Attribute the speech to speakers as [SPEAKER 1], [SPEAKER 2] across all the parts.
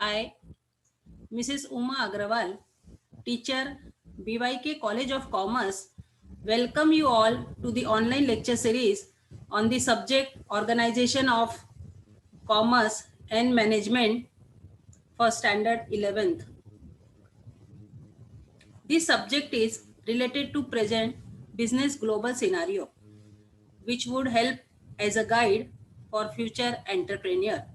[SPEAKER 1] I, Mrs. Uma Agrawal, teacher, BYK College of Commerce, welcome you all to the online lecture series on the subject Organization of Commerce and Management for Standard 11th. This subject is related to present business global scenario, which would help as a guide for future entrepreneur.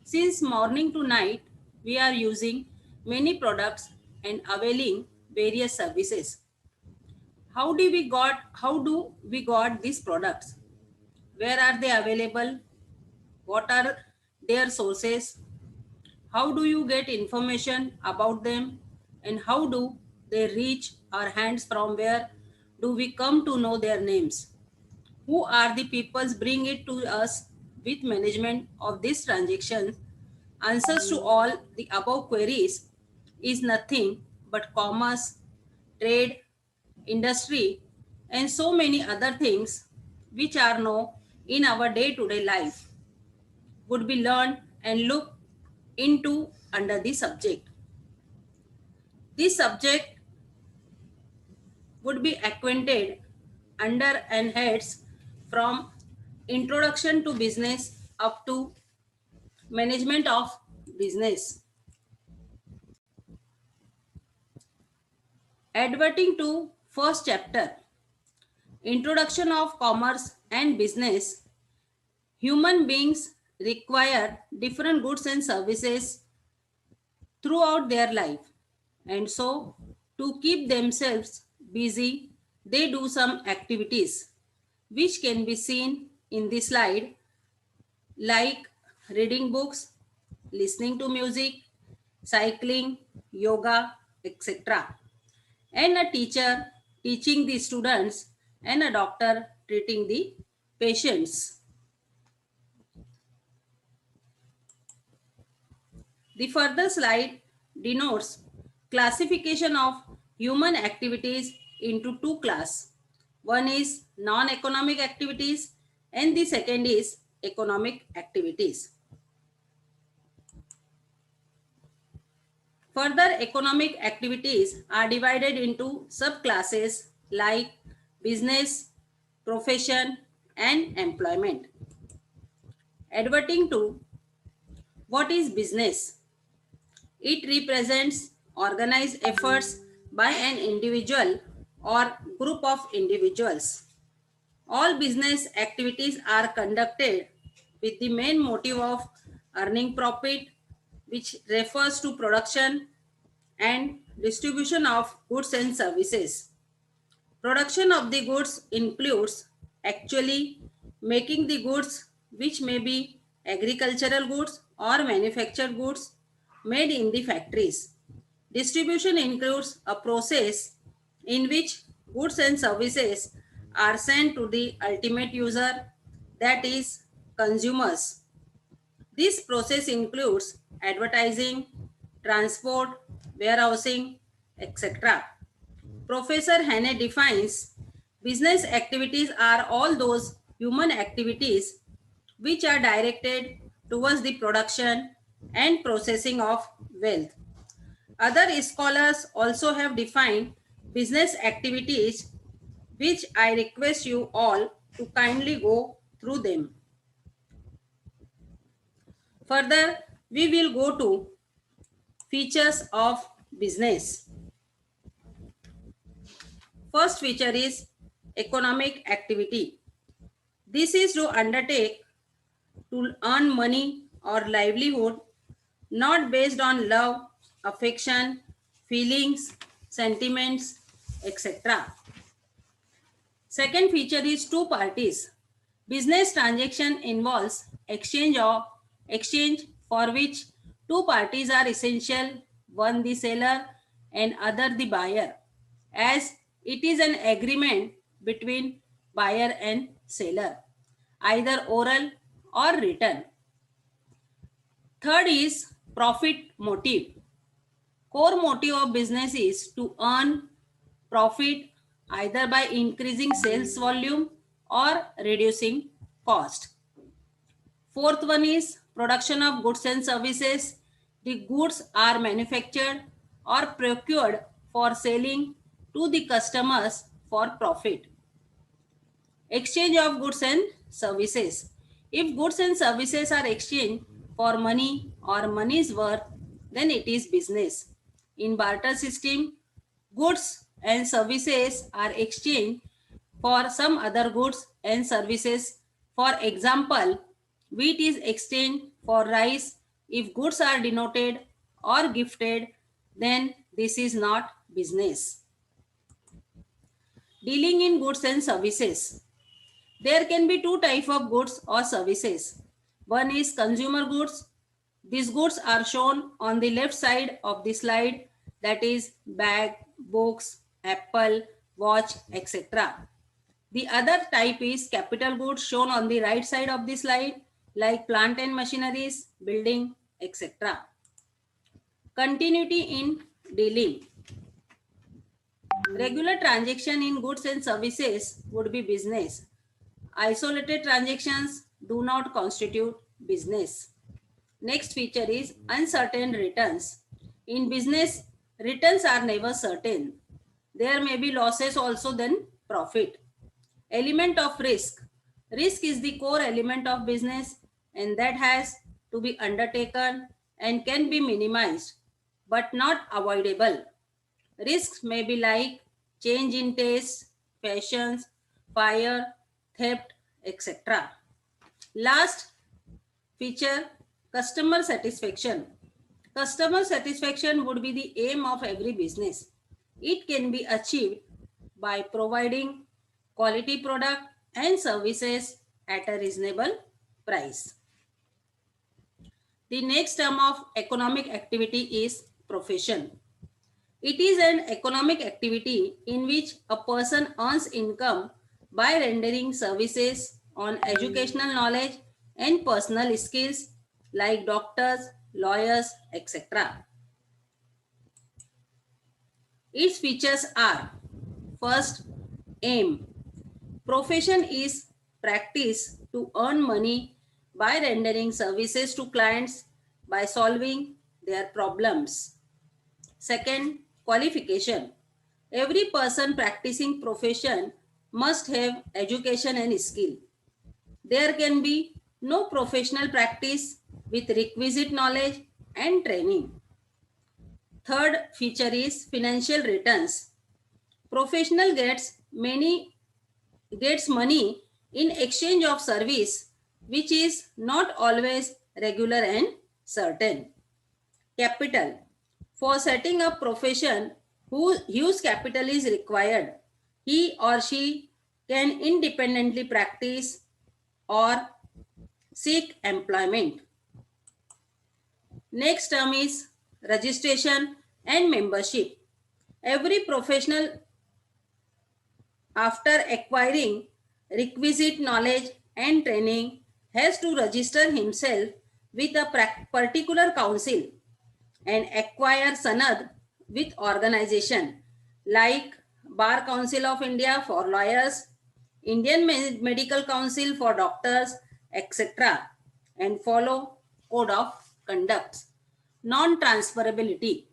[SPEAKER 1] Since morning to night, we are using many products and availing various services. How do we got these products? Where are they available? What are their sources? How do you get information about them? And how do they reach our hands? From where do we come to know their names? Who are the peoples bring it to us with management of these transactions? Answers to all the above queries is nothing but commerce, trade, industry, and so many other things which are known in our day-to-day life would be learned and looked into under the subject. This subject would be acquainted under and heads from introduction to business up to management of business. Adverting to first chapter, introduction of commerce and business. Human beings require different goods and services throughout their life, and so to keep themselves busy, they do some activities which can be seen in the slide, like reading books, listening to music, cycling, yoga, etc. And a teacher teaching the students, and a doctor treating the patients. The further slide denotes classification of human activities into two classes. One is non-economic activities and the second is economic activities. Further, economic activities are divided into subclasses like business, profession, and employment. Adverting to what is business? It represents organized efforts by an individual or group of individuals. All business activities are conducted with the main motive of earning profit, which refers to production and distribution of goods and services. Production of the goods includes actually making the goods, which may be agricultural goods or manufactured goods made in the factories. Distribution includes a process in which goods and services are sent to the ultimate user, that is, consumers. This process includes advertising, transport, warehousing, etc. Professor Hannay defines business activities are all those human activities which are directed towards the production and processing of wealth. Other scholars also have defined business activities, which I request you all to kindly go through them. Further, we will go to features of business. First feature is economic activity. This is to undertake to earn money or livelihood not based on love, affection, feelings, sentiments, etc. Second feature is two parties. Business transaction involves exchange for which two parties are essential, one the seller and other the buyer, as it is an agreement between buyer and seller, either oral or written. Third is profit motive. Core motive of business is to earn profit either by increasing sales volume or reducing cost. Fourth one is production of goods and services. The goods are manufactured or procured for selling to the customers for profit. Exchange of goods and services. If goods and services are exchanged for money or money's worth, then it is business. In barter system, goods and services are exchanged for some other goods and services. For example, wheat is exchanged for rice. If goods are denoted or gifted, then this is not business. Dealing in goods and services. There can be two types of goods or services. One is consumer goods. These goods are shown on the left side of the slide, that is bag, books, apple, watch, etc. The other type is capital goods shown on the right side of the slide, like plant and machineries, building, etc. Continuity in dealing. Regular transaction in goods and services would be business. Isolated transactions do not constitute business. Next feature is uncertain returns. In business, returns are never certain. There may be losses also than profit. Element of risk. Risk is the core element of business and that has to be undertaken and can be minimized but not avoidable. Risks may be like change in taste, fashions, fire, theft, etc. Last feature, customer satisfaction. Customer satisfaction would be the aim of every business. It can be achieved by providing quality product and services at a reasonable price. The next term of economic activity is profession. It is an economic activity in which a person earns income by rendering services on educational knowledge and personal skills like doctors, lawyers, etc. Its features are: first, aim. Profession is practice to earn money by rendering services to clients by solving their problems. Second, qualification. Every person practicing profession must have education and skill. There can be no professional practice with requisite knowledge and training. Third feature is financial returns. Professional gets money in exchange of service, which is not always regular and certain. Capital. For setting up profession, whose capital is required, he or she can independently practice or seek employment. Next term is registration and membership. Every professional, after acquiring requisite knowledge and training, has to register himself with a particular council and acquire sanad with organization like Bar Council of India for lawyers, Indian Medical Council for doctors, etc. and follow code of conduct. Non-transferability.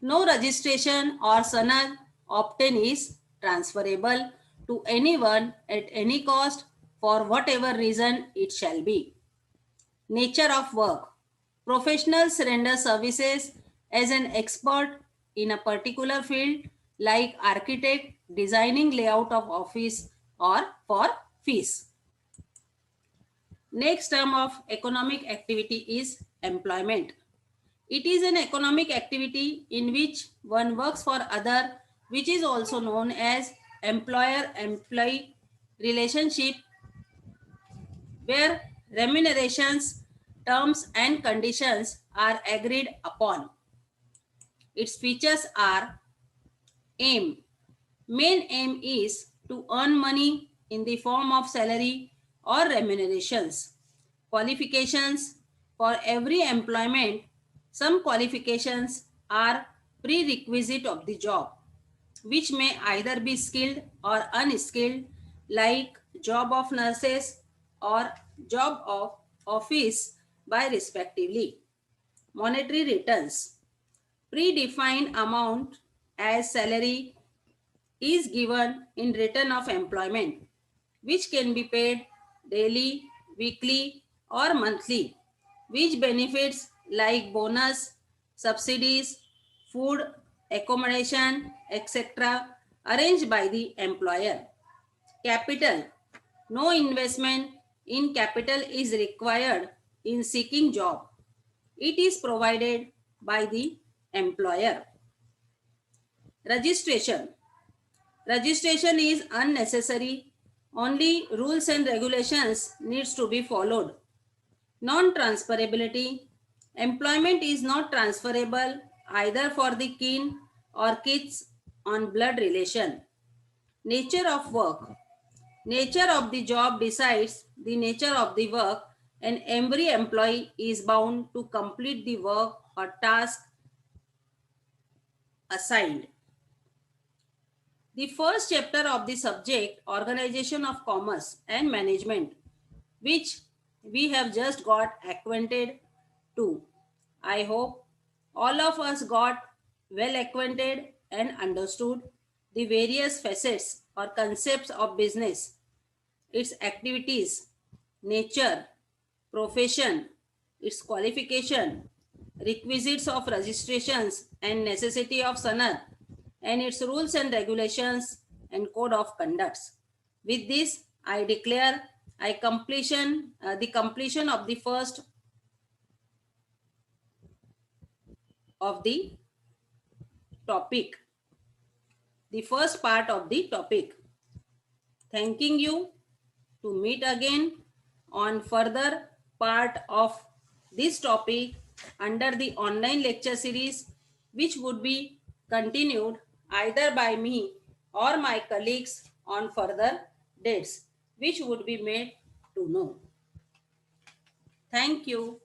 [SPEAKER 1] No registration or sanad obtained is transferable to anyone at any cost for whatever reason it shall be. Nature of work. Professionals render services as an expert in a particular field like architect designing layout of office or for fees. Next term of economic activity is employment. It is an economic activity in which one works for other, which is also known as employer-employee relationship, where remunerations, terms and conditions are agreed upon. Its features are: aim. Main aim is to earn money in the form of salary or remunerations. Qualifications. For every employment, some qualifications are prerequisite of the job, which may either be skilled or unskilled, like job of nurses or job of office by respectively. monetary returns. Predefined amount as salary is given in return of employment, which can be paid daily, weekly, or monthly, which benefits like bonus, subsidies, food, accommodation, etc., arranged by the employer. Capital. No investment in capital is required in seeking job. It is provided by the employer. Registration. Registration is unnecessary. Only rules and regulations needs to be followed. Non-transferability. Employment is not transferable either for the kin or kids on blood relation. Nature of work. Nature of the job decides the nature of the work, and every employee is bound to complete the work or task assigned. The first chapter of the subject, Organization of Commerce and Management, which we have just got acquainted to. I hope all of us got well acquainted and understood the various facets or concepts of business, its activities, nature, profession, its qualification, requisites of registrations and necessity of sanad, and its rules and regulations and code of conducts. With this, I declare the completion of the first of the topic, the first part of the topic. Thanking you to meet again on further part of this topic under the online lecture series, which would be continued either by me or my colleagues on further dates, which would be made to know. Thank you.